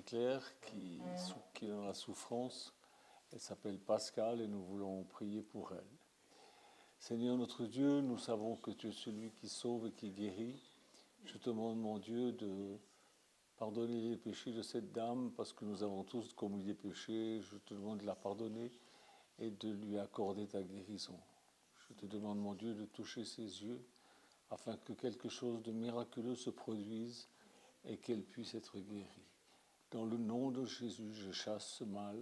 Marie-Claire qui est dans la souffrance. Elle s'appelle Pascal et nous voulons prier pour elle. Seigneur notre Dieu, nous savons que tu es celui qui sauve et qui guérit. Je te demande, mon Dieu, de pardonner les péchés de cette dame parce que nous avons tous commis des péchés. Je te demande de la pardonner et de lui accorder ta guérison. Je te demande, mon Dieu, de toucher ses yeux afin que quelque chose de miraculeux se produise et qu'elle puisse être guérie. Dans le nom de Jésus, je chasse ce mal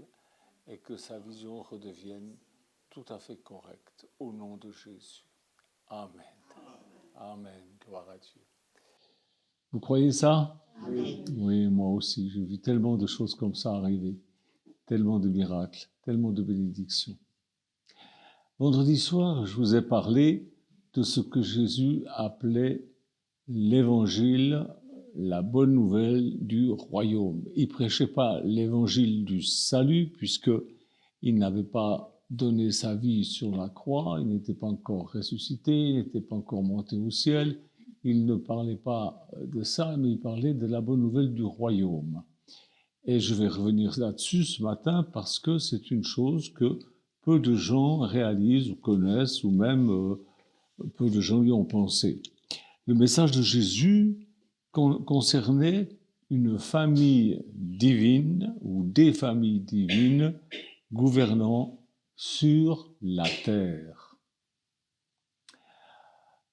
et que sa vision redevienne tout à fait correcte. Au nom de Jésus. Amen. Amen. Gloire à Dieu. Vous croyez ça? Oui. Oui, moi aussi. J'ai vu tellement de choses comme ça arriver. Tellement de miracles, tellement de bénédictions. Vendredi soir, je vous ai parlé de ce que Jésus appelait l'évangile, la bonne nouvelle du royaume. Il ne prêchait pas l'évangile du salut, puisqu'il n'avait pas donné sa vie sur la croix, il n'était pas encore ressuscité, il n'était pas encore monté au ciel. Il ne parlait pas de ça, mais il parlait de la bonne nouvelle du royaume. Et je vais revenir là-dessus ce matin parce que c'est une chose que peu de gens réalisent ou connaissent, ou même peu de gens y ont pensé. Le message de Jésus concernait une famille divine ou des familles divines gouvernant sur la terre.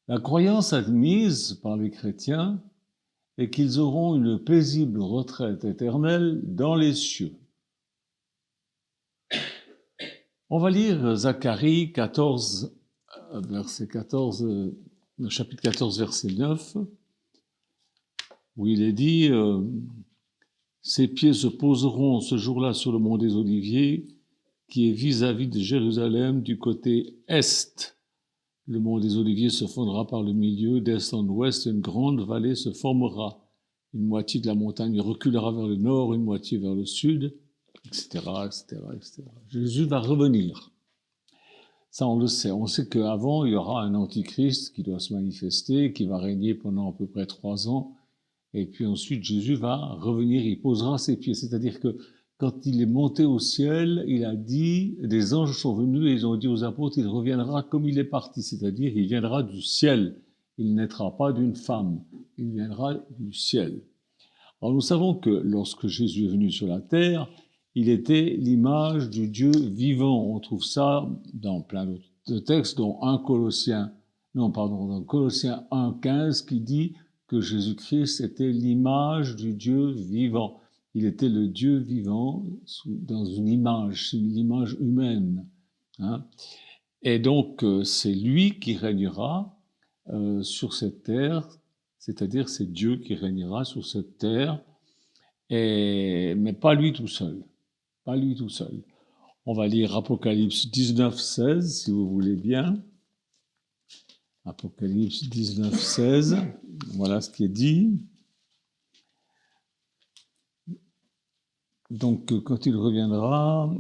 La croyance admise par les chrétiens est qu'ils auront une paisible retraite éternelle dans les cieux. On va lire Zacharie 14, verset 14, chapitre 14, verset 9, où il est dit « Ses pieds se poseront ce jour-là sur le mont des Oliviers, qui est vis-à-vis de Jérusalem du côté est. Le mont des Oliviers se fondera par le milieu, d'est en ouest, une grande vallée se formera. Une moitié de la montagne reculera vers le nord, une moitié vers le sud, etc., etc., etc. » Jésus va revenir. Ça, on le sait. On sait qu'avant, il y aura un antichrist qui doit se manifester, qui va régner pendant à peu près 3 ans. Et puis ensuite, Jésus va revenir, il posera ses pieds. C'est-à-dire que quand il est monté au ciel, il a dit, des anges sont venus et ils ont dit aux apôtres, il reviendra comme il est parti. C'est-à-dire, il viendra du ciel. Il ne naîtra pas d'une femme. Il viendra du ciel. Alors nous savons que lorsque Jésus est venu sur la terre, il était l'image du Dieu vivant. On trouve ça dans plein de textes, dont Colossiens 1,15 qui dit que Jésus-Christ était l'image du Dieu vivant. Il était le Dieu vivant dans une image humaine. Hein. Et donc, c'est lui qui régnera sur cette terre, c'est-à-dire c'est Dieu qui régnera sur cette terre, mais pas lui tout seul. Pas lui tout seul. On va lire Apocalypse 19, 16, si vous voulez bien. Apocalypse 19, 16. Voilà ce qui est dit. Donc, quand il reviendra,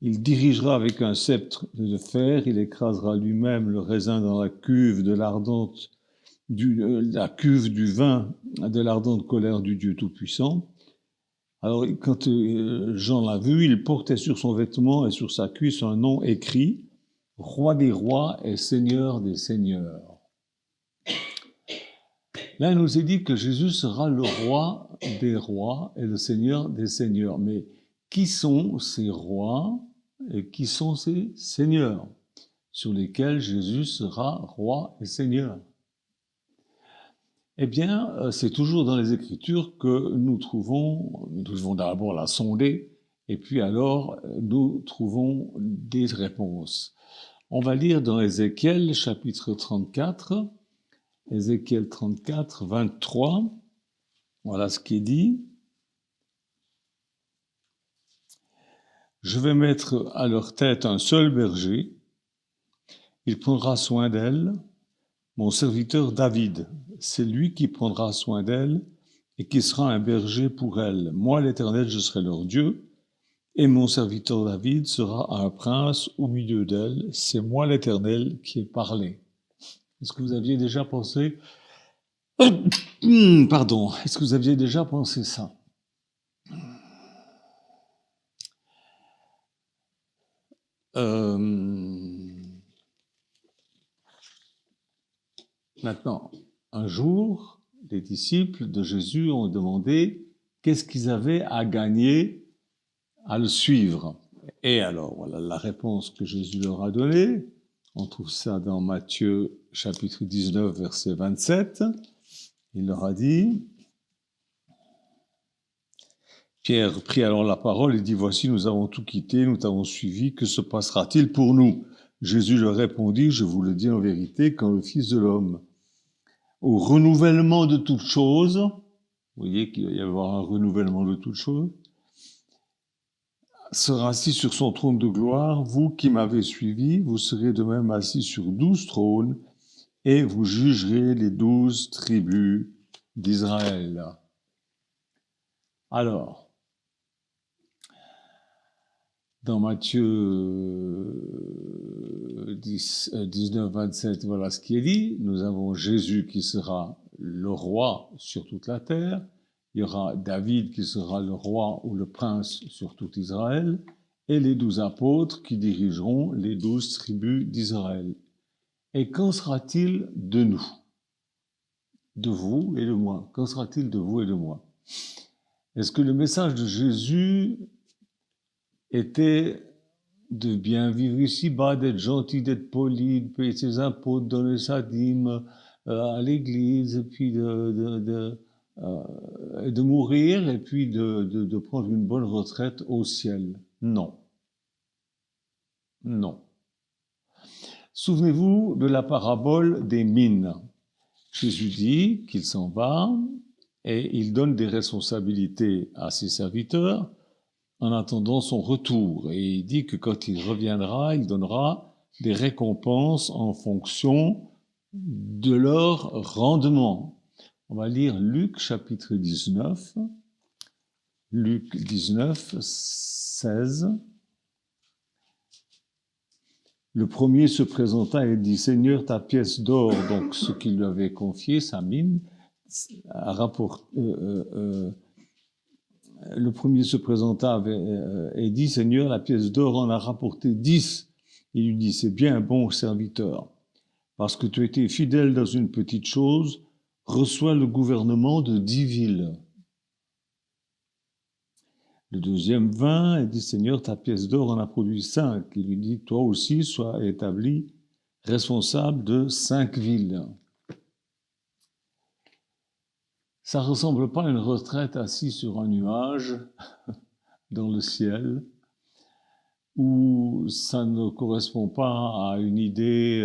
il dirigera avec un sceptre de fer, il écrasera lui-même le raisin dans la cuve de la cuve du vin de l'ardente colère du Dieu Tout-Puissant. Alors, quand Jean l'a vu, il portait sur son vêtement et sur sa cuisse un nom écrit « Roi des rois et Seigneur des seigneurs ». Là, il nous est dit que Jésus sera le roi des rois et le Seigneur des seigneurs. Mais qui sont ces rois et qui sont ces seigneurs sur lesquels Jésus sera roi et seigneur? Eh bien, c'est toujours dans les Écritures que nous devons d'abord la sonder, et puis alors nous trouvons des réponses. On va lire dans Ézéchiel, chapitre 34, Ézéchiel 34, 23, voilà ce qui est dit. « Je vais mettre à leur tête un seul berger, il prendra soin d'elle, mon serviteur David, c'est lui qui prendra soin d'elle et qui sera un berger pour elle. Moi, l'Éternel, je serai leur Dieu, et mon serviteur David sera un prince au milieu d'elle. C'est moi, l'Éternel, qui ai parlé. » Est-ce que vous aviez déjà pensé... Est-ce que vous aviez déjà pensé ça? Maintenant, un jour, les disciples de Jésus ont demandé qu'est-ce qu'ils avaient à gagner à le suivre. Et alors, voilà la réponse que Jésus leur a donnée. On trouve ça dans Matthieu chapitre 19, verset 27. Il leur a dit, Pierre prit alors la parole et dit, voici, nous avons tout quitté, nous t'avons suivi, que se passera-t-il pour nous? Jésus leur répondit, je vous le dis en vérité, quand le Fils de l'homme, au renouvellement de toutes choses, vous voyez qu'il va y avoir un renouvellement de toutes choses, sera assis sur son trône de gloire, vous qui m'avez suivi, vous serez de même assis sur 12 trônes, et vous jugerez les 12 tribus d'Israël. Alors, dans Matthieu 19, 27, voilà ce qui est dit. Nous avons Jésus qui sera le roi sur toute la terre. Il y aura David qui sera le roi ou le prince sur tout Israël. Et les 12 apôtres qui dirigeront les 12 tribus d'Israël. Et qu'en sera-t-il de nous? De vous et de moi. Qu'en sera-t-il de vous et de moi? Est-ce que le message de Jésus était de bien vivre ici-bas, d'être gentil, d'être poli, de payer ses impôts, de donner sa dîme à l'église, et puis de mourir, et puis de prendre une bonne retraite au ciel? Non. Non. Souvenez-vous de la parabole des mines. Jésus dit qu'il s'en va et il donne des responsabilités à ses serviteurs en attendant son retour. Et il dit que quand il reviendra, il donnera des récompenses en fonction de leur rendement. On va lire Luc chapitre 19, Luc 19, 16. Le premier se présenta et dit, Seigneur, ta pièce d'or, donc ce qu'il lui avait confié, sa mine, le premier se présenta et dit, Seigneur, la pièce d'or en a rapporté 10. Il lui dit, c'est bien, bon serviteur, parce que tu as été fidèle dans une petite chose, reçois le gouvernement de 10 villes. Le deuxième vint et dit, Seigneur, ta pièce d'or en a produit 5. Il lui dit, toi aussi, sois établi responsable de 5 villes. Ça ressemble pas à une retraite assis sur un nuage dans le ciel, où ça ne correspond pas à une idée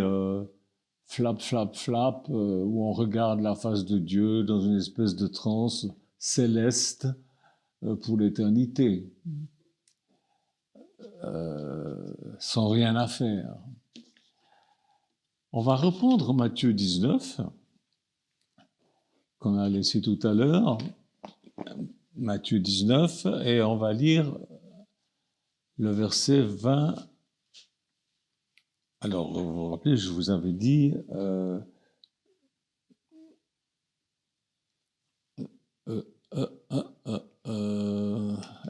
flap, flap, flap, où on regarde la face de Dieu dans une espèce de transe céleste pour l'éternité, sans rien à faire. On va reprendre Matthieu 19, qu'on a laissé tout à l'heure, Matthieu 19, et on va lire le verset 20. Alors, vous vous rappelez, je vous avais dit,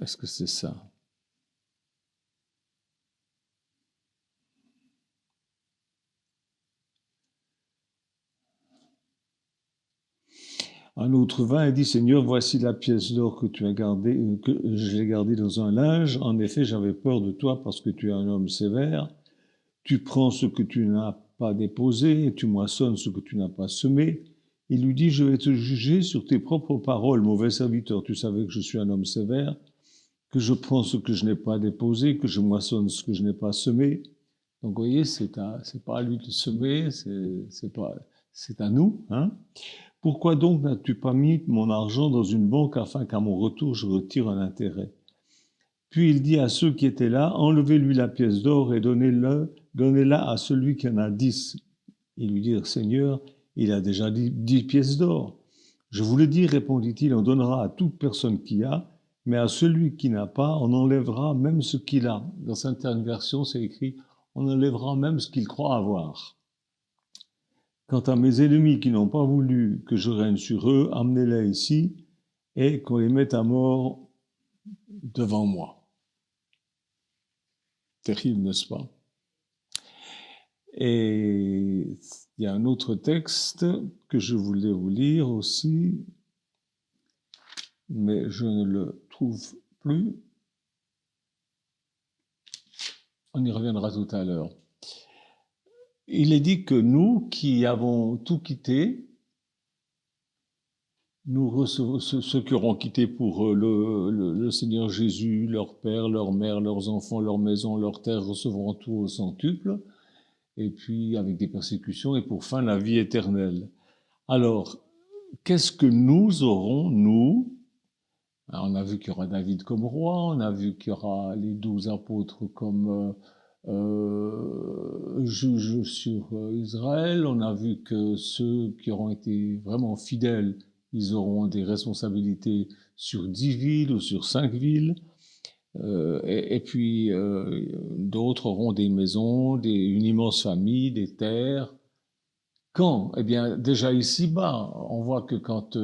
est-ce que c'est ça? Un autre vint et dit, Seigneur, voici la pièce d'or que tu as gardée, que je l'ai gardée dans un linge. En effet, j'avais peur de toi parce que tu es un homme sévère. Tu prends ce que tu n'as pas déposé et tu moissonnes ce que tu n'as pas semé. Il lui dit, je vais te juger sur tes propres paroles, mauvais serviteur. Tu savais que je suis un homme sévère, que je prends ce que je n'ai pas déposé, que je moissonne ce que je n'ai pas semé. Donc, vous voyez, c'est pas à lui de semer, c'est à nous, hein. Pourquoi donc n'as-tu pas mis mon argent dans une banque afin qu'à mon retour je retire un intérêt? Puis il dit à ceux qui étaient là, enlevez-lui la pièce d'or et donnez-la à celui qui en a 10. Ils lui dirent, Seigneur, il a déjà 10 pièces d'or. Je vous le dis, répondit-il, on donnera à toute personne qui a, mais à celui qui n'a pas, on enlèvera même ce qu'il a. Dans certaines versions, c'est écrit, on enlèvera même ce qu'il croit avoir. Quant à mes ennemis qui n'ont pas voulu que je règne sur eux, amenez-les ici et qu'on les mette à mort devant moi. Terrible, n'est-ce pas? Et il y a un autre texte que je voulais vous lire aussi, mais je ne le trouve plus. On y reviendra tout à l'heure. Il est dit que nous qui avons tout quitté, nous recevons ceux qui auront quitté pour le Seigneur Jésus, leur père, leur mère, leurs enfants, leur maison, leur terre, recevront tout au centuple, et puis avec des persécutions, et pour fin la vie éternelle. Alors, qu'est-ce que nous aurons, nous? Alors, on a vu qu'il y aura David comme roi, on a vu qu'il y aura les 12 apôtres comme juges sur Israël, on a vu que ceux qui auront été vraiment fidèles, ils auront des responsabilités sur 10 villes ou sur 5 villes, et puis d'autres auront des maisons, une immense famille, des terres. Quand? Eh bien, déjà ici-bas, on voit que quand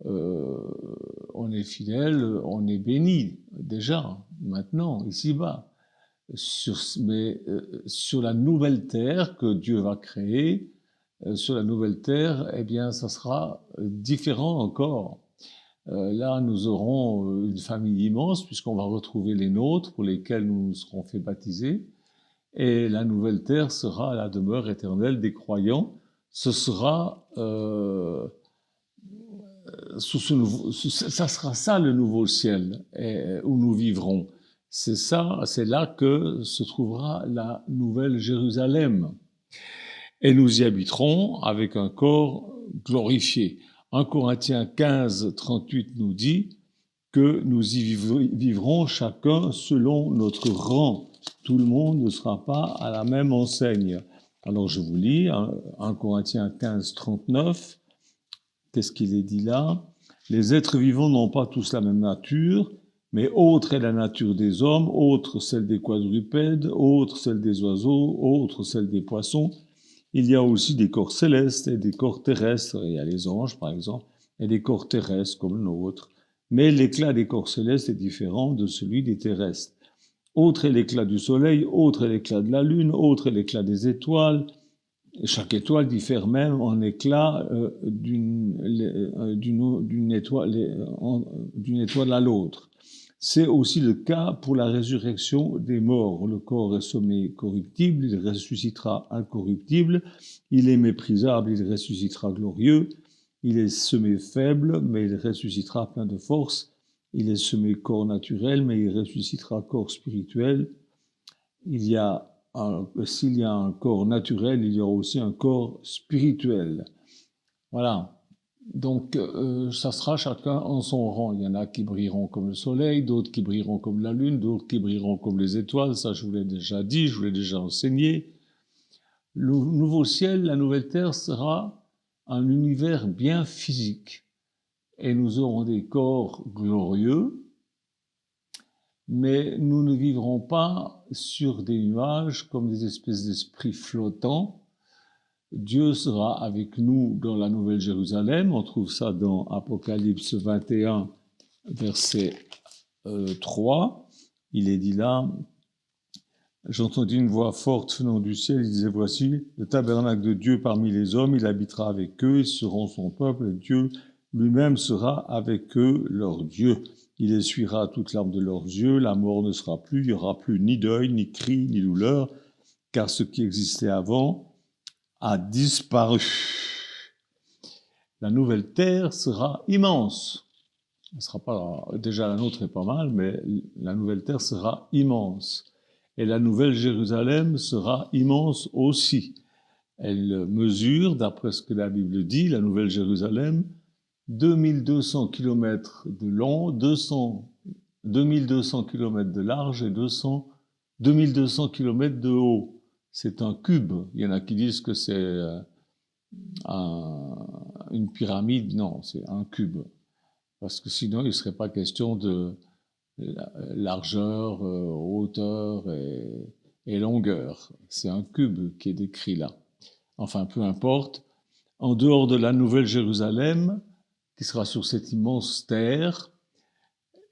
on est fidèle, on est béni, déjà, maintenant, ici-bas. Mais sur la nouvelle terre que Dieu va créer, sur la nouvelle terre, eh bien, ça sera différent encore. Là, nous aurons une famille immense, puisqu'on va retrouver les nôtres, pour lesquels nous nous serons fait baptiser. Et la nouvelle terre sera la demeure éternelle des croyants. Ce sera ça sera ça le nouveau ciel où nous vivrons. C'est là que se trouvera la nouvelle Jérusalem. Et nous y habiterons avec un corps glorifié. 1 Corinthiens 15, 38 nous dit que nous y vivrons chacun selon notre rang. Tout le monde ne sera pas à la même enseigne. Alors je vous lis 1 Corinthiens 15, 39. Qu'est-ce qu'il est dit là? Les êtres vivants n'ont pas tous la même nature, mais autre est la nature des hommes, autre celle des quadrupèdes, autre celle des oiseaux, autre celle des poissons. Il y a aussi des corps célestes et des corps terrestres, il y a les anges par exemple, et des corps terrestres comme le nôtre. Mais l'éclat des corps célestes est différent de celui des terrestres. Autre est l'éclat du soleil, autre est l'éclat de la lune, autre est l'éclat des étoiles. Chaque étoile diffère même en éclat d'une étoile à l'autre. C'est aussi le cas pour la résurrection des morts. Le corps est semé corruptible, il ressuscitera incorruptible. Il est méprisable, il ressuscitera glorieux. Il est semé faible, mais il ressuscitera plein de force. Il est semé corps naturel, mais il ressuscitera corps spirituel. S'il y a un corps naturel, il y aura aussi un corps spirituel. Voilà. Donc, ça sera chacun en son rang. Il y en a qui brilleront comme le soleil, d'autres qui brilleront comme la lune, d'autres qui brilleront comme les étoiles. Ça, je vous l'ai déjà dit, je vous l'ai déjà enseigné. Le nouveau ciel, la nouvelle terre sera un univers bien physique. Et nous aurons des corps glorieux, mais nous ne vivrons pas sur des nuages comme des espèces d'esprits flottants. Dieu sera avec nous dans la Nouvelle Jérusalem. On trouve ça dans Apocalypse 21, verset 3. Il est dit là, j'entendis une voix forte venant du ciel, il disait, voici le tabernacle de Dieu parmi les hommes, il habitera avec eux, ils seront son peuple, et Dieu lui-même sera avec eux, leur Dieu. Il essuiera toute larme de leurs yeux, la mort ne sera plus, il n'y aura plus ni deuil, ni cri, ni douleur, car ce qui existait avant a disparu. La nouvelle terre sera immense. Elle sera pas, déjà la nôtre est pas mal, mais la nouvelle terre sera immense. Et la nouvelle Jérusalem sera immense aussi. Elle mesure, d'après ce que la Bible dit, la nouvelle Jérusalem, 2200 km de long, 2200 km de large et 2200 km de haut. C'est un cube. Il y en a qui disent que c'est une pyramide. Non, c'est un cube. Parce que sinon, il ne serait pas question de largeur, hauteur et longueur. C'est un cube qui est décrit là. Enfin, peu importe. En dehors de la Nouvelle Jérusalem, qui sera sur cette immense terre,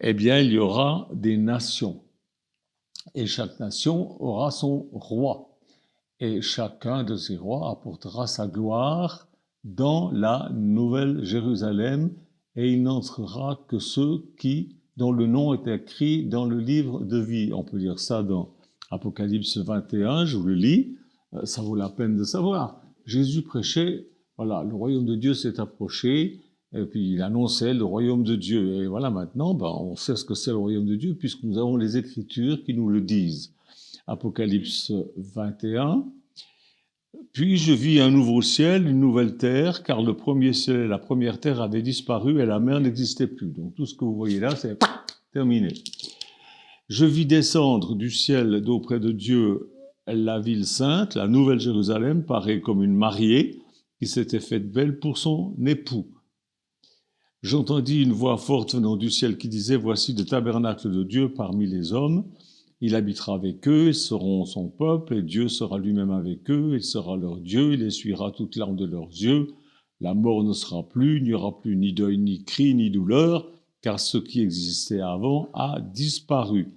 eh bien, il y aura des nations. et chaque nation aura son roi. Et chacun de ces rois apportera sa gloire dans la nouvelle Jérusalem, et il n'entrera que ceux dont le nom est écrit dans le livre de vie. On peut lire ça dans Apocalypse 21, je vous le lis, ça vaut la peine de savoir. Jésus prêchait, voilà, le royaume de Dieu s'est approché, et puis il annonçait le royaume de Dieu. Et voilà, maintenant, on sait ce que c'est le royaume de Dieu, puisque nous avons les Écritures qui nous le disent. Apocalypse 21. Puis je vis un nouveau ciel, une nouvelle terre, car le premier ciel et la première terre avaient disparu et la mer n'existait plus. Donc tout ce que vous voyez là, c'est terminé. Je vis descendre du ciel d'auprès de Dieu la ville sainte, la nouvelle Jérusalem, pareille comme une mariée qui s'était faite belle pour son époux. J'entendis une voix forte venant du ciel qui disait « Voici le tabernacle de Dieu parmi les hommes. Il habitera avec eux, ils seront son peuple, et Dieu sera lui-même avec eux, il sera leur Dieu, il essuiera toute larme de leurs yeux. La mort ne sera plus, il n'y aura plus ni deuil, ni cri, ni douleur, car ce qui existait avant a disparu. »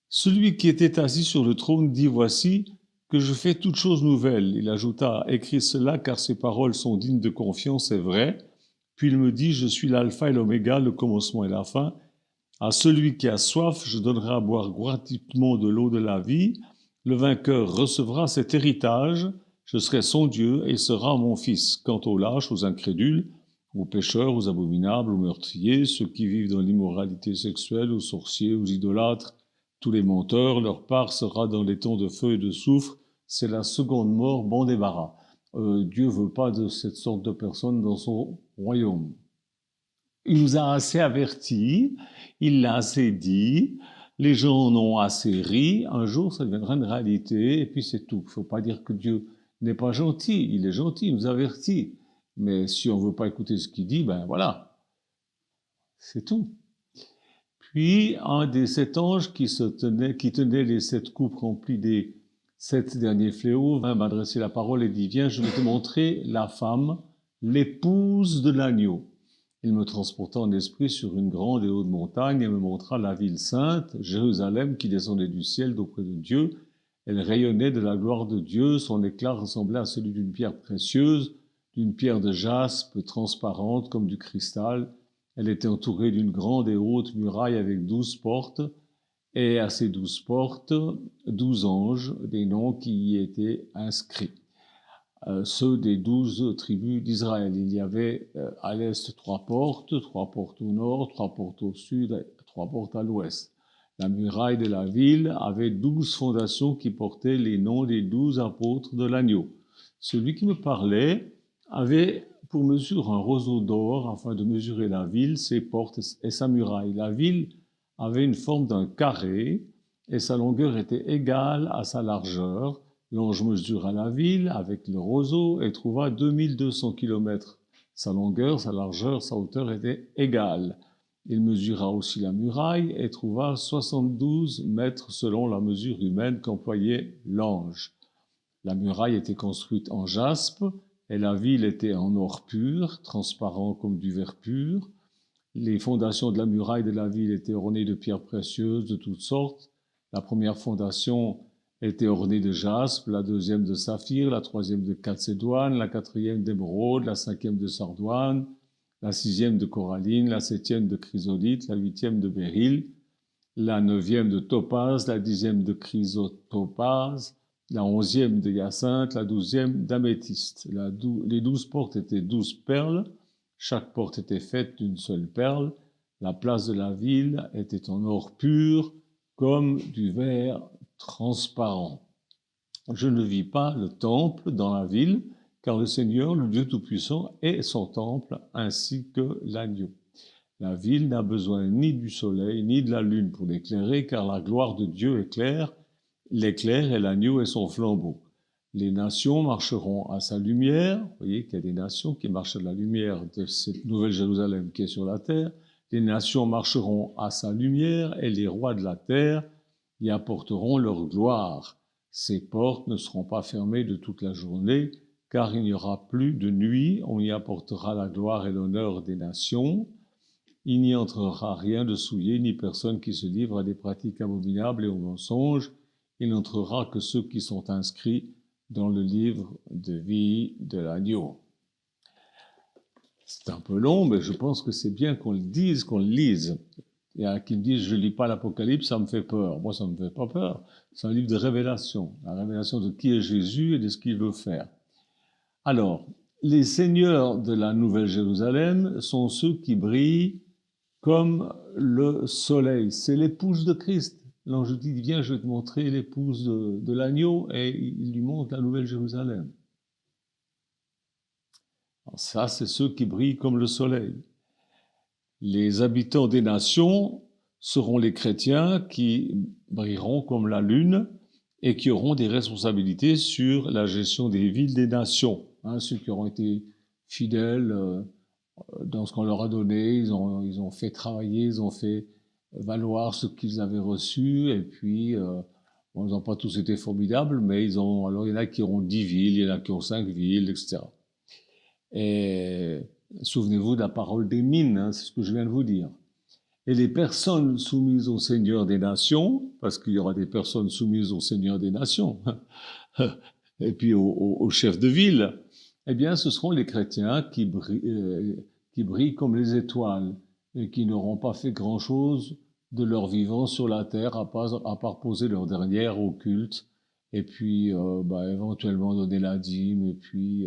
Celui qui était assis sur le trône dit « Voici que je fais toutes choses nouvelles. » Il ajouta « Écris cela, car ces paroles sont dignes de confiance et vraies. » Puis il me dit « Je suis l'alpha et l'oméga, le commencement et la fin. À celui qui a soif, je donnerai à boire gratuitement de l'eau de la vie. Le vainqueur recevra cet héritage. Je serai son Dieu et il sera mon fils. Quant aux lâches, aux incrédules, aux pécheurs, aux abominables, aux meurtriers, ceux qui vivent dans l'immoralité sexuelle, aux sorciers, aux idolâtres, tous les menteurs, leur part sera dans les temps de feu et de soufre. C'est la seconde mort, bon débarras. Dieu veut pas de cette sorte de personnes dans son royaume. Il nous a assez avertis, il l'a assez dit, les gens en ont assez ri, un jour ça deviendra une réalité, et puis c'est tout. Il ne faut pas dire que Dieu n'est pas gentil, il est gentil, il nous avertit. Mais si on ne veut pas écouter ce qu'il dit, ben voilà, c'est tout. Puis un des 7 anges qui tenait les 7 coupes remplies des 7 derniers fléaux vint m'adresser la parole et dit « Viens, je vais te montrer la femme, l'épouse de l'agneau. » Il me transporta en esprit sur une grande et haute montagne et me montra la ville sainte, Jérusalem, qui descendait du ciel d'auprès de Dieu. Elle rayonnait de la gloire de Dieu, son éclat ressemblait à celui d'une pierre précieuse, d'une pierre de jaspe transparente comme du cristal. Elle était entourée d'une grande et haute muraille avec 12 portes, et à ces 12 portes, 12 anges, des noms qui y étaient inscrits. Ceux des 12 tribus d'Israël. Il y avait à l'est 3 portes au nord, 3 portes au sud, 3 portes à l'ouest. La muraille de la ville avait 12 fondations qui portaient les noms des 12 apôtres de l'agneau. Celui qui me parlait avait pour mesure un roseau d'or afin de mesurer la ville, ses portes et sa muraille. La ville avait une forme d'un carré et sa longueur était égale à sa largeur. L'ange mesura la ville avec le roseau et trouva 2200 kilomètres. Sa longueur, sa largeur, sa hauteur étaient égales. Il mesura aussi la muraille et trouva 72 mètres selon la mesure humaine qu'employait l'ange. La muraille était construite en jaspe et la ville était en or pur, transparent comme du verre pur. Les fondations de la muraille de la ville étaient ornées de pierres précieuses de toutes sortes. La première fondation était ornée de jaspe, la deuxième de saphir, la troisième de calcédoine, la quatrième d'émeraude, la cinquième de sardoine, la sixième de coralline, la septième de chrysolite, la huitième de béryl, la neuvième de topaze, la dixième de chrysotopase, la onzième de hyacinthe, la douzième d'améthyste. Les 12 portes étaient 12 perles, chaque porte était faite d'une seule perle. La place de la ville était en or pur, comme du verre transparent. Je ne vis pas le temple dans la ville, car le Seigneur, le Dieu Tout-Puissant, est son temple, ainsi que l'agneau. La ville n'a besoin ni du soleil, ni de la lune pour l'éclairer, car la gloire de Dieu l'éclaire et l'agneau est son flambeau. Les nations marcheront à sa lumière. Vous voyez qu'il y a des nations qui marchent à la lumière de cette nouvelle Jérusalem qui est sur la terre. Les nations marcheront à sa lumière et les rois de la terre y apporteront leur gloire. Ces portes ne seront pas fermées de toute la journée, car il n'y aura plus de nuit. On y apportera la gloire et l'honneur des nations. il n'y entrera rien de souillé, ni personne qui se livre à des pratiques abominables et aux mensonges. Il n'entrera que ceux qui sont inscrits dans le livre de vie de l'agneau. C'est un peu long, mais je pense que c'est bien qu'on le dise, qu'on le lise. Il y en a qui me disent, je lis pas l'Apocalypse, ça me fait peur. Moi, ça me fait pas peur. C'est un livre de révélation. La révélation de qui est Jésus et de ce qu'il veut faire. Alors, les seigneurs de la Nouvelle Jérusalem sont ceux qui brillent comme le soleil. C'est l'épouse de Christ. L'ange dit, viens, je vais te montrer l'épouse de l'agneau, et il lui montre la Nouvelle Jérusalem. Alors ça, c'est ceux qui brillent comme le soleil. Les habitants des nations seront les chrétiens qui brilleront comme la lune et qui auront des responsabilités sur la gestion des villes des nations. Ceux qui auront été fidèles dans ce qu'on leur a donné, ils ont fait travailler, ils ont fait valoir ce qu'ils avaient reçu, et puis bon, ils n'ont pas tous été formidables, mais alors il y en a qui auront 10 villes, il y en a qui ont 5 villes, etc. Et souvenez-vous de la parole des mines, c'est ce que je viens de vous dire. Et les personnes soumises au Seigneur des nations, parce qu'il y aura des personnes soumises au Seigneur des nations, et puis au chef de ville, eh bien, ce seront les chrétiens qui brillent comme les étoiles et qui n'auront pas fait grand-chose de leur vivant sur la terre, à part poser leur dernière au culte, et puis éventuellement donner la dîme, et puis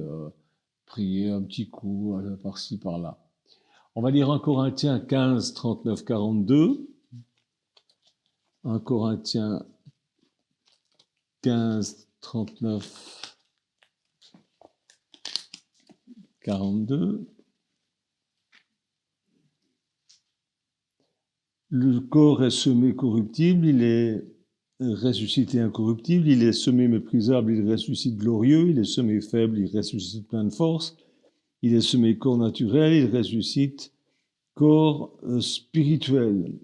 prier un petit coup par-ci, par-là. On va lire 1 Corinthiens 15, 39, 42. 1 Corinthiens 15, 39, 42. Le corps est semé corruptible, il est ressuscité incorruptible, il est semé méprisable, il ressuscite glorieux, il est semé faible, il ressuscite plein de force, il est semé corps naturel, il ressuscite corps spirituel.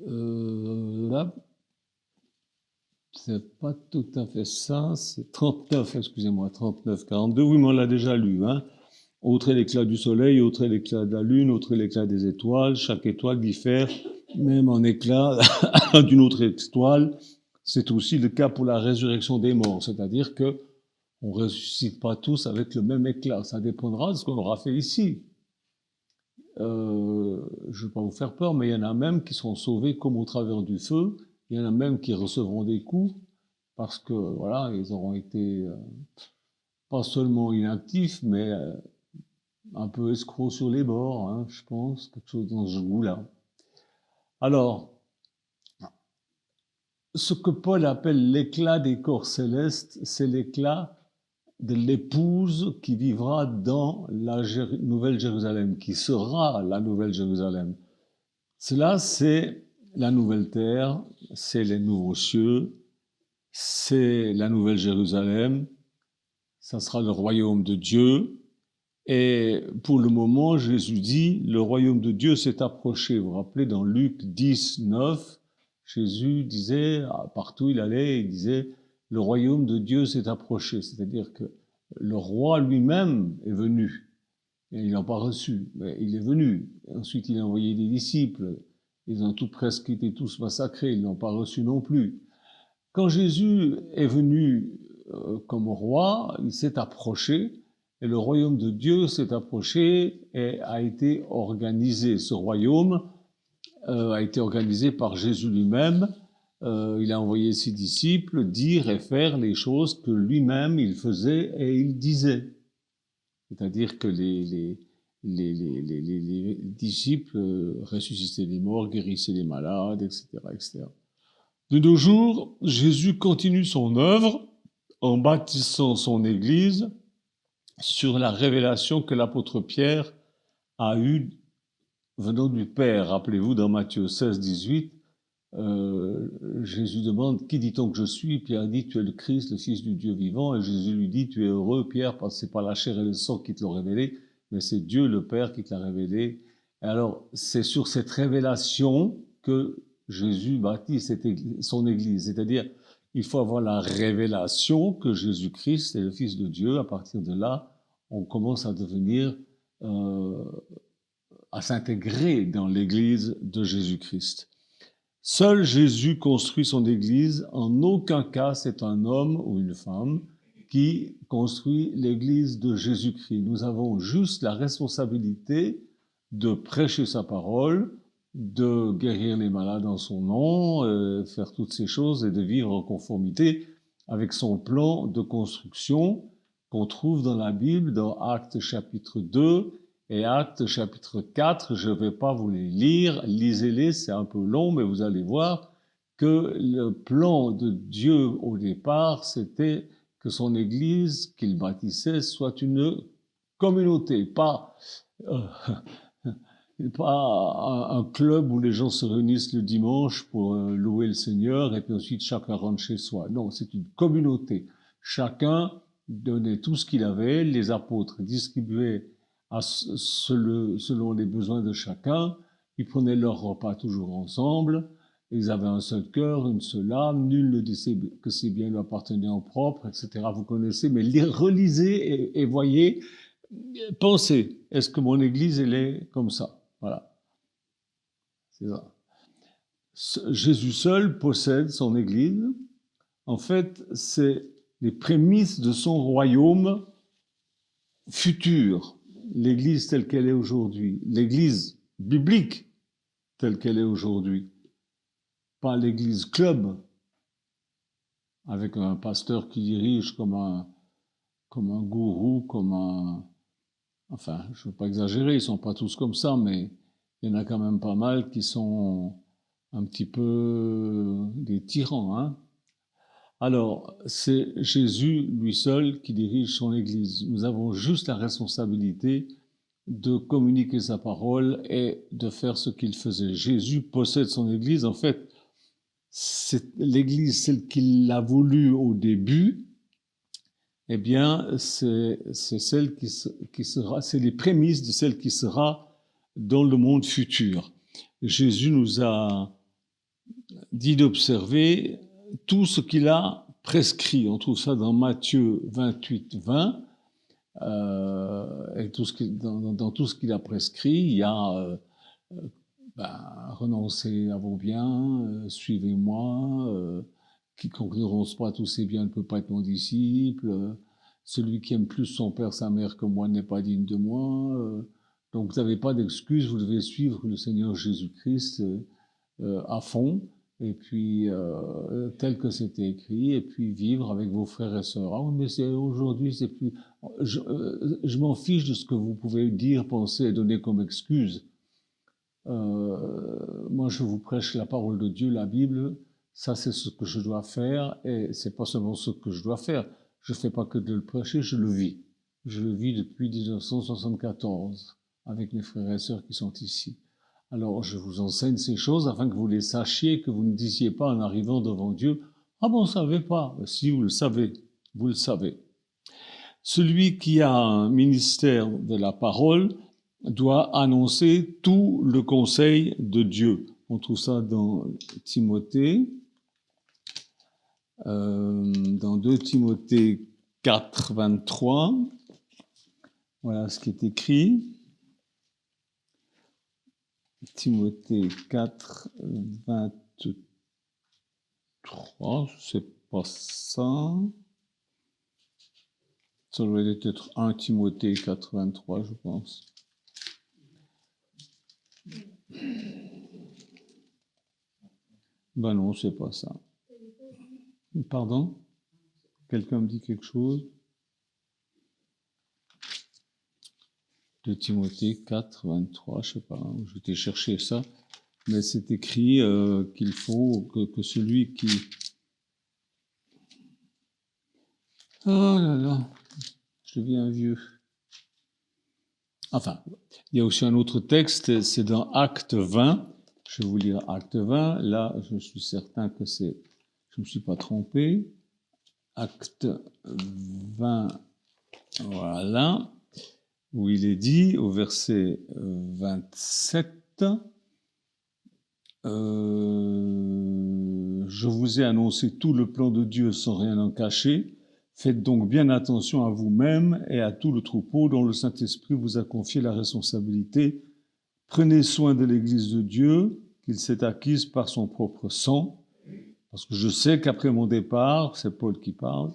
Là, c'est pas tout à fait ça, c'est 39, excusez-moi, 39, 42, oui, mais on l'a déjà lu, Autre est l'éclat du soleil, autre est l'éclat de la lune, autre est l'éclat des étoiles. Chaque étoile diffère, même en éclat d'une autre étoile. C'est aussi le cas pour la résurrection des morts, c'est-à-dire que on ne ressuscite pas tous avec le même éclat. Ça dépendra de ce qu'on aura fait ici. Je ne vais pas vous faire peur, mais il y en a même qui seront sauvés comme au travers du feu. Il y en a même qui recevront des coups parce que voilà, ils auront été pas seulement inactifs, mais un peu escrocs sur les bords, je pense, quelque chose dans ce goût-là. Alors, ce que Paul appelle l'éclat des corps célestes, c'est l'éclat de l'épouse qui vivra dans la Nouvelle Jérusalem, qui sera la Nouvelle Jérusalem. Cela, c'est la nouvelle terre, c'est les nouveaux cieux, c'est la Nouvelle Jérusalem, ça sera le royaume de Dieu. Et pour le moment, Jésus dit, le royaume de Dieu s'est approché. Vous vous rappelez, dans Luc 10, 9, Jésus disait, partout il allait, il disait, le royaume de Dieu s'est approché. C'est-à-dire que le roi lui-même est venu. Et il n'a pas reçu, mais il est venu. Et ensuite, il a envoyé des disciples. Ils ont presque été tous massacrés. Ils n'ont pas reçu non plus. Quand Jésus est venu comme roi, il s'est approché. Et le royaume de Dieu s'est approché et a été organisé. Ce royaume a été organisé par Jésus lui-même. Il a envoyé ses disciples dire et faire les choses que lui-même il faisait et il disait. C'est-à-dire que les disciples ressuscitaient les morts, guérissaient les malades, etc., etc. De nos jours, Jésus continue son œuvre en bâtissant son Église sur la révélation que l'apôtre Pierre a eue venant du Père. Rappelez-vous, dans Matthieu 16, 18, Jésus demande « Qui dit-on que je suis ?» Pierre dit « Tu es le Christ, le Fils du Dieu vivant. » Et Jésus lui dit « Tu es heureux, Pierre, parce que ce n'est pas la chair et le sang qui te l'ont révélé, mais c'est Dieu le Père qui te l'a révélé. » Et alors, c'est sur cette révélation que Jésus bâtit son Église. C'est-à-dire, il faut avoir la révélation que Jésus-Christ est le Fils de Dieu. À partir de là, on commence à devenir à s'intégrer dans l'Église de Jésus-Christ. Seul Jésus construit son Église. En aucun cas, c'est un homme ou une femme qui construit l'Église de Jésus-Christ. Nous avons juste la responsabilité de prêcher sa parole, de guérir les malades en son nom, faire toutes ces choses et de vivre en conformité avec son plan de construction qu'on trouve dans la Bible, dans Actes chapitre 2 et Actes chapitre 4. Je ne vais pas vous les lire, lisez-les, c'est un peu long, mais vous allez voir que le plan de Dieu au départ, c'était que son Église qu'il bâtissait soit une communauté, pas un club où les gens se réunissent le dimanche pour louer le Seigneur et puis ensuite chacun rentre chez soi. Non, c'est une communauté. Chacun donnait tout ce qu'il avait, les apôtres distribuaient selon les besoins de chacun, ils prenaient leur repas toujours ensemble, ils avaient un seul cœur, une seule âme, nul ne disait que ses biens lui appartenaient en propre, etc. Vous connaissez, mais relisez et voyez, pensez, est-ce que mon Église, elle est comme ça? Voilà. C'est ça. Jésus seul possède son Église. En fait, c'est les prémices de son royaume futur. L'Église telle qu'elle est aujourd'hui. L'Église biblique telle qu'elle est aujourd'hui. Pas l'Église club, avec un pasteur qui dirige comme un gourou, enfin, je ne veux pas exagérer, ils ne sont pas tous comme ça, mais il y en a quand même pas mal qui sont un petit peu des tyrans, hein. Alors, c'est Jésus, lui seul, qui dirige son Église. Nous avons juste la responsabilité de communiquer sa parole et de faire ce qu'il faisait. Jésus possède son Église. En fait, c'est l'Église, celle qu'il a voulu au début, eh bien, c'est celle qui sera, c'est les prémices de celle qui sera dans le monde futur. Jésus nous a dit d'observer tout ce qu'il a prescrit. On trouve ça dans Matthieu 28, 20. Et dans tout ce qu'il a prescrit, il y a renoncez à vos biens, suivez-moi, quiconque ne renonce pas à tous ses biens ne peut pas être mon disciple, celui qui aime plus son père, sa mère que moi n'est pas digne de moi. Donc vous n'avez pas d'excuse, vous devez suivre le Seigneur Jésus-Christ à fond, et puis tel que c'était écrit, et puis vivre avec vos frères et sœurs. Ah oui, mais aujourd'hui, c'est plus... Je m'en fiche de ce que vous pouvez dire, penser et donner comme excuse. Moi, je vous prêche la parole de Dieu, la Bible. Ça, c'est ce que je dois faire, et c'est pas seulement ce que je dois faire. Je fais pas que de le prêcher, je le vis. Je le vis depuis 1974 avec mes frères et sœurs qui sont ici. Alors, je vous enseigne ces choses afin que vous les sachiez, que vous ne disiez pas en arrivant devant Dieu, « Ah bon, on ne savait pas ». Si, vous le savez, vous le savez. Celui qui a un ministère de la parole doit annoncer tout le conseil de Dieu. On trouve ça dans Timothée, dans 2 Timothée 4, 23. Voilà ce qui est écrit. Timothée 4, 23, c'est pas ça. Ça doit être 1 Timothée 4, 23, je pense. Ben non, c'est pas ça. Pardon? Quelqu'un me dit quelque chose? De Timothée 4, 23, je sais pas, je vais chercher ça, mais c'est écrit qu'il faut que celui qui... Oh là là, je deviens vieux. Enfin, il y a aussi un autre texte, c'est dans Acte 20, je vais vous lire Acte 20, là je suis certain que je ne me suis pas trompé. Acte 20, voilà, où il est dit au verset 27, je vous ai annoncé tout le plan de Dieu sans rien en cacher. Faites donc bien attention à vous-même et à tout le troupeau dont le Saint-Esprit vous a confié la responsabilité Prenez soin de l'Église de Dieu, qu'il s'est acquise par son propre sang, parce que je sais qu'après mon départ, c'est Paul qui parle,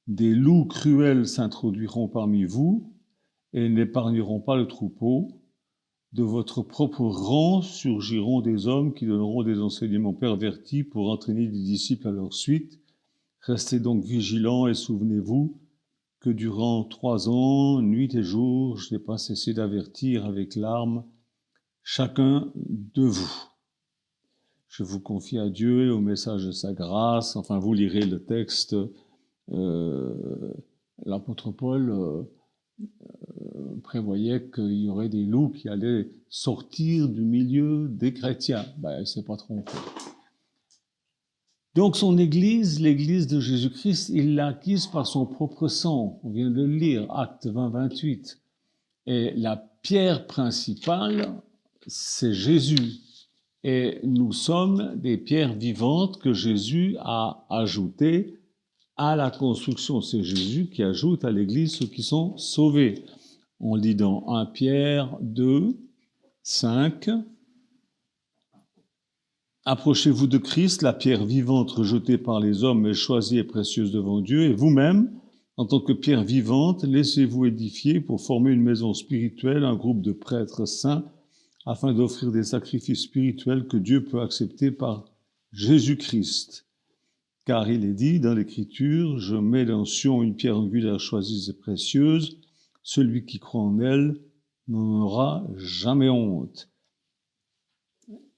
des loups cruels s'introduiront parmi vous et n'épargneront pas le troupeau. De votre propre rang surgiront des hommes qui donneront des enseignements pervertis pour entraîner des disciples à leur suite. Restez donc vigilants et souvenez-vous que durant 3 ans, nuit et jour, je n'ai pas cessé d'avertir avec larmes chacun de vous. Je vous confie à Dieu et au message de sa grâce. Enfin, vous lirez le texte. L'apôtre Paul prévoyait qu'il y aurait des loups qui allaient sortir du milieu des chrétiens. Ben, il ne s'est pas trompé. Donc son Église, l'Église de Jésus-Christ, il l'a acquise par son propre sang. On vient de le lire, Actes 20, 28. Et la pierre principale, c'est Jésus. Et nous sommes des pierres vivantes que Jésus a ajoutées à la construction. C'est Jésus qui ajoute à l'Église ceux qui sont sauvés. On lit dans 1 Pierre 2, 5. Approchez-vous de Christ, la pierre vivante rejetée par les hommes, mais choisie et précieuse devant Dieu, et vous-même, en tant que pierre vivante, laissez-vous édifier pour former une maison spirituelle, un groupe de prêtres saints, afin d'offrir des sacrifices spirituels que Dieu peut accepter par Jésus-Christ. Car il est dit dans l'Écriture, « Je mets dans Sion une pierre angulaire choisie et précieuse, celui qui croit en elle n'en aura jamais honte. »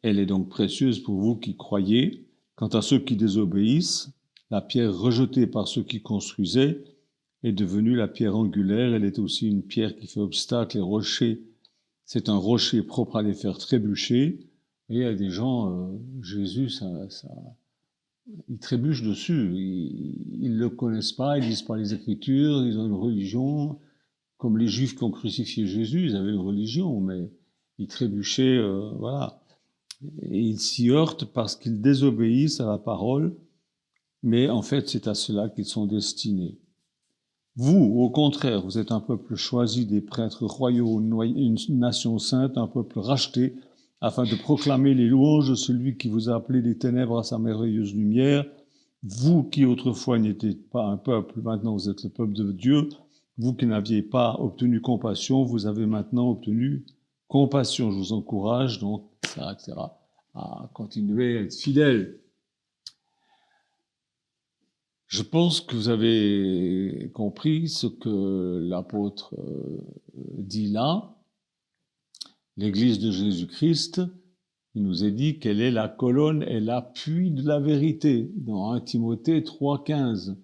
Elle est donc précieuse pour vous qui croyez. Quant à ceux qui désobéissent, la pierre rejetée par ceux qui construisaient est devenue la pierre angulaire. Elle est aussi une pierre qui fait obstacle et rocher. C'est un rocher propre à les faire trébucher. Et il y a des gens, Jésus, ils trébuchent dessus. Ils ne le connaissent pas, ils lisent pas les Écritures, ils ont une religion. Comme les Juifs qui ont crucifié Jésus, ils avaient une religion, mais ils trébuchaient, voilà. Et ils s'y heurtent parce qu'ils désobéissent à la parole, mais en fait, c'est à cela qu'ils sont destinés. Vous, au contraire, vous êtes un peuple choisi, des prêtres royaux, une nation sainte, un peuple racheté, afin de proclamer les louanges de celui qui vous a appelé des ténèbres à sa merveilleuse lumière. Vous qui autrefois n'étiez pas un peuple, maintenant vous êtes le peuple de Dieu. Vous qui n'aviez pas obtenu compassion, vous avez maintenant obtenu compassion. Je vous encourage donc, etc., à continuer à être fidèle. Je pense que vous avez compris ce que l'apôtre dit là. L'Église de Jésus-Christ, il nous est dit qu'elle est la colonne et l'appui de la vérité, dans 1 Timothée 3,15.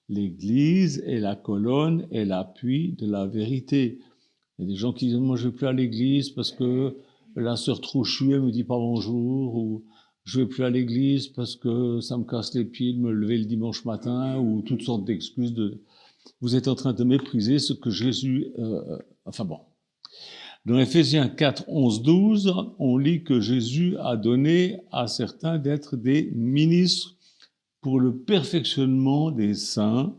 L'Église est la colonne et l'appui de la vérité. Il y a des gens qui disent « Moi, je ne vais plus à l'Église parce que la sœur Trouchu, elle me dit pas bonjour » ou « Je ne vais plus à l'Église parce que ça me casse les pieds de me lever le dimanche matin » ou toutes sortes d'excuses. Vous êtes en train de mépriser ce que Jésus... Enfin bon. Dans Éphésiens 4, 11, 12, on lit que Jésus a donné à certains d'être des ministres pour le perfectionnement des saints,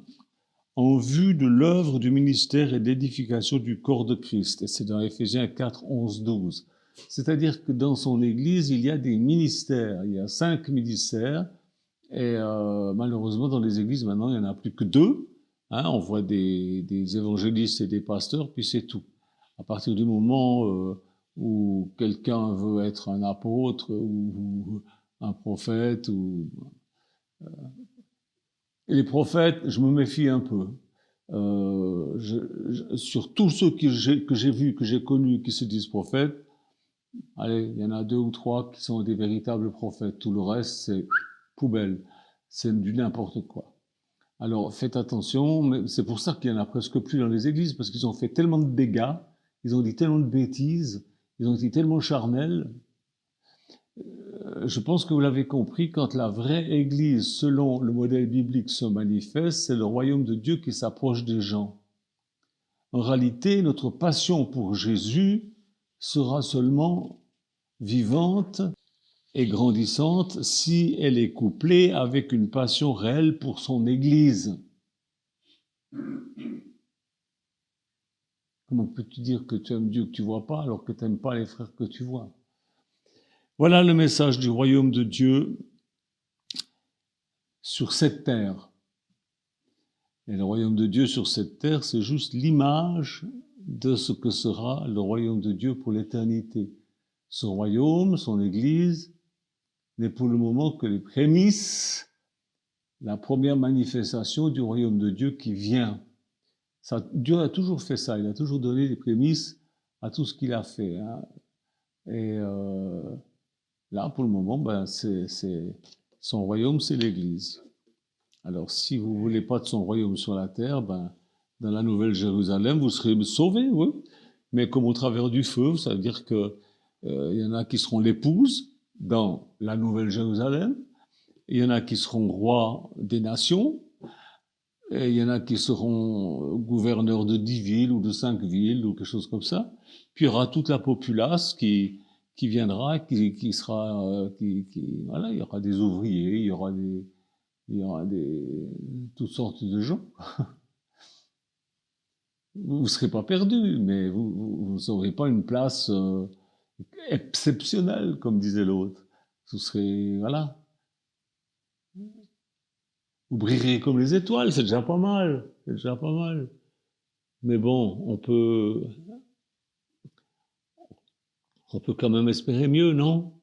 en vue de l'œuvre du ministère et d'édification du corps de Christ. Et c'est dans Éphésiens 4, 11, 12. C'est-à-dire que dans son Église, il y a des ministères. Il y a 5 ministères. Et malheureusement, dans les églises, maintenant, il n'y en a plus que 2. Hein, on voit des évangélistes et des pasteurs, puis c'est tout. À partir du moment où quelqu'un veut être un apôtre ou un prophète, et les prophètes, je me méfie un peu. Sur tous ceux que j'ai vus, que j'ai connus, qui se disent prophètes, allez, il y en a 2 ou 3 qui sont des véritables prophètes. Tout le reste, c'est poubelle. C'est du n'importe quoi. Alors, faites attention, mais c'est pour ça qu'il y en a presque plus dans les églises, parce qu'ils ont fait tellement de dégâts, ils ont dit tellement de bêtises, ils ont été tellement charnels. Je pense que vous l'avez compris, quand la vraie Église, selon le modèle biblique, se manifeste, c'est le royaume de Dieu qui s'approche des gens. En réalité, notre passion pour Jésus sera seulement vivante et grandissante si elle est couplée avec une passion réelle pour son Église. Comment peux-tu dire que tu aimes Dieu que tu vois pas alors que tu n'aimes pas les frères que tu vois? Voilà le message du royaume de Dieu sur cette terre. Et le royaume de Dieu sur cette terre, c'est juste l'image de ce que sera le royaume de Dieu pour l'éternité. Ce royaume, son Église, n'est pour le moment que les prémices, la première manifestation du royaume de Dieu qui vient. Ça, Dieu a toujours fait ça, il a toujours donné les prémices à tout ce qu'il a fait. Hein. Et là, pour le moment, son royaume, c'est l'Église. Alors, si vous voulez pas de son royaume sur la terre, dans la Nouvelle Jérusalem, vous serez sauvés, oui. Mais comme au travers du feu, ça veut dire que il y en a qui seront l'épouse dans la Nouvelle Jérusalem, il y en a qui seront rois des nations, et il y en a qui seront gouverneurs de 10 villes ou de 5 villes ou quelque chose comme ça. Puis il y aura toute la populace qui viendra, qui sera, voilà, il y aura des ouvriers, il y aura toutes sortes de gens. Vous ne serez pas perdus, mais vous n'aurez pas une place exceptionnelle, comme disait l'autre. Vous serez, voilà. Vous brillerez comme les étoiles, c'est déjà pas mal. C'est déjà pas mal. Mais bon, on peut quand même espérer mieux, non?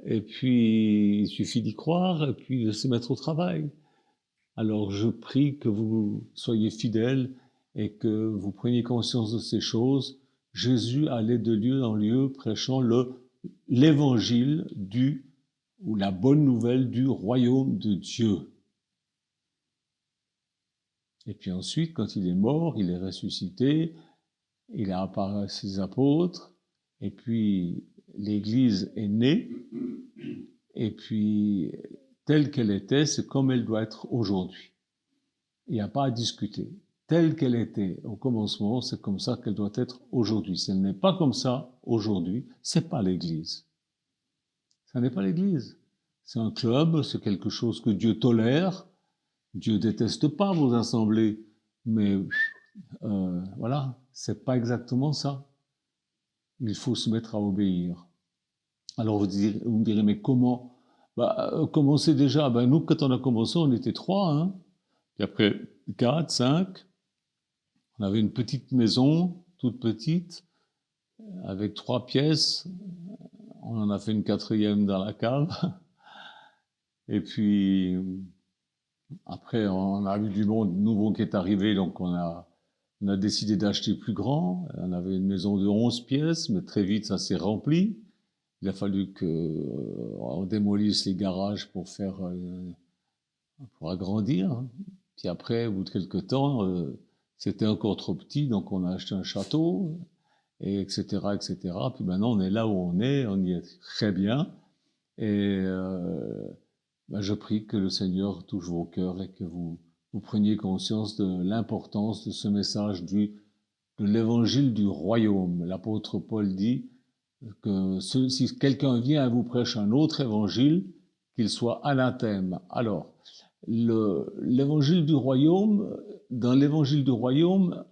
Et puis, il suffit d'y croire et puis de se mettre au travail. Alors, je prie que vous soyez fidèles et que vous preniez conscience de ces choses. Jésus allait de lieu en lieu prêchant l'évangile ou la bonne nouvelle du royaume de Dieu. Et puis ensuite, quand il est mort, il est ressuscité, il a apparu à ses apôtres, et puis l'Église est née, et puis telle qu'elle était, c'est comme elle doit être aujourd'hui. Il n'y a pas à discuter. Telle qu'elle était au commencement, c'est comme ça qu'elle doit être aujourd'hui. Si elle n'est pas comme ça aujourd'hui, c'est pas l'Église. Ça n'est pas l'Église. C'est un club, c'est quelque chose que Dieu tolère. Dieu déteste pas vos assemblées, mais voilà, c'est pas exactement ça. Il faut se mettre à obéir. Alors vous me direz, mais comment? Commencer déjà. Nous, quand on a commencé, on était 3, hein. Puis après 4, 5. On avait une petite maison, toute petite, avec 3 pièces. On en a fait une 4e dans la cave. Et puis après, on a eu du monde nouveau qui est arrivé, donc on a décidé d'acheter plus grand. On avait une maison de 11 pièces, mais très vite ça s'est rempli. Il a fallu qu'on démolisse les garages pour agrandir. Puis après, au bout de quelques temps, c'était encore trop petit, donc on a acheté un château, et etc., etc. Puis maintenant, on est là où on y est très bien. Et je prie que le Seigneur touche vos cœurs et que vous preniez conscience de l'importance de ce message de l'évangile du royaume. L'apôtre Paul dit que si quelqu'un vient à vous prêcher un autre évangile, qu'il soit anathème. Alors, l'évangile du royaume, dans l'évangile du royaume,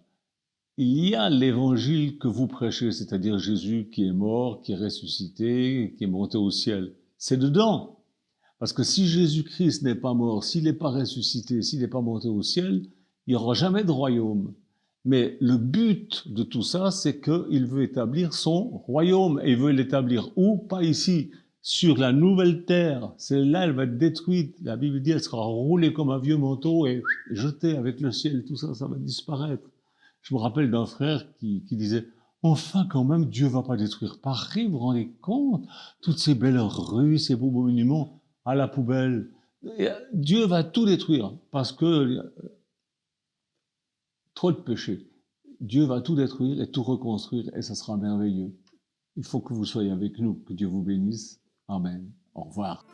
il y a l'évangile que vous prêchez, c'est-à-dire Jésus qui est mort, qui est ressuscité, qui est monté au ciel. C'est dedans. Parce que si Jésus-Christ n'est pas mort, s'il n'est pas ressuscité, s'il n'est pas monté au ciel, il n'y aura jamais de royaume. Mais le but de tout ça, c'est qu'il veut établir son royaume. Et il veut l'établir où? Pas ici, sur la nouvelle terre. Celle-là, elle va être détruite. La Bible dit, elle sera roulée comme un vieux manteau et jetée avec le ciel. Tout ça, ça va disparaître. Je me rappelle d'un frère qui disait, enfin quand même, Dieu va pas détruire Paris, vous vous rendez compte? Toutes ces belles rues, ces beaux monuments, à la poubelle. Dieu va tout détruire parce que trop de péché. Dieu va tout détruire et tout reconstruire et ça sera merveilleux. Il faut que vous soyez avec nous. Que Dieu vous bénisse. Amen. Au revoir.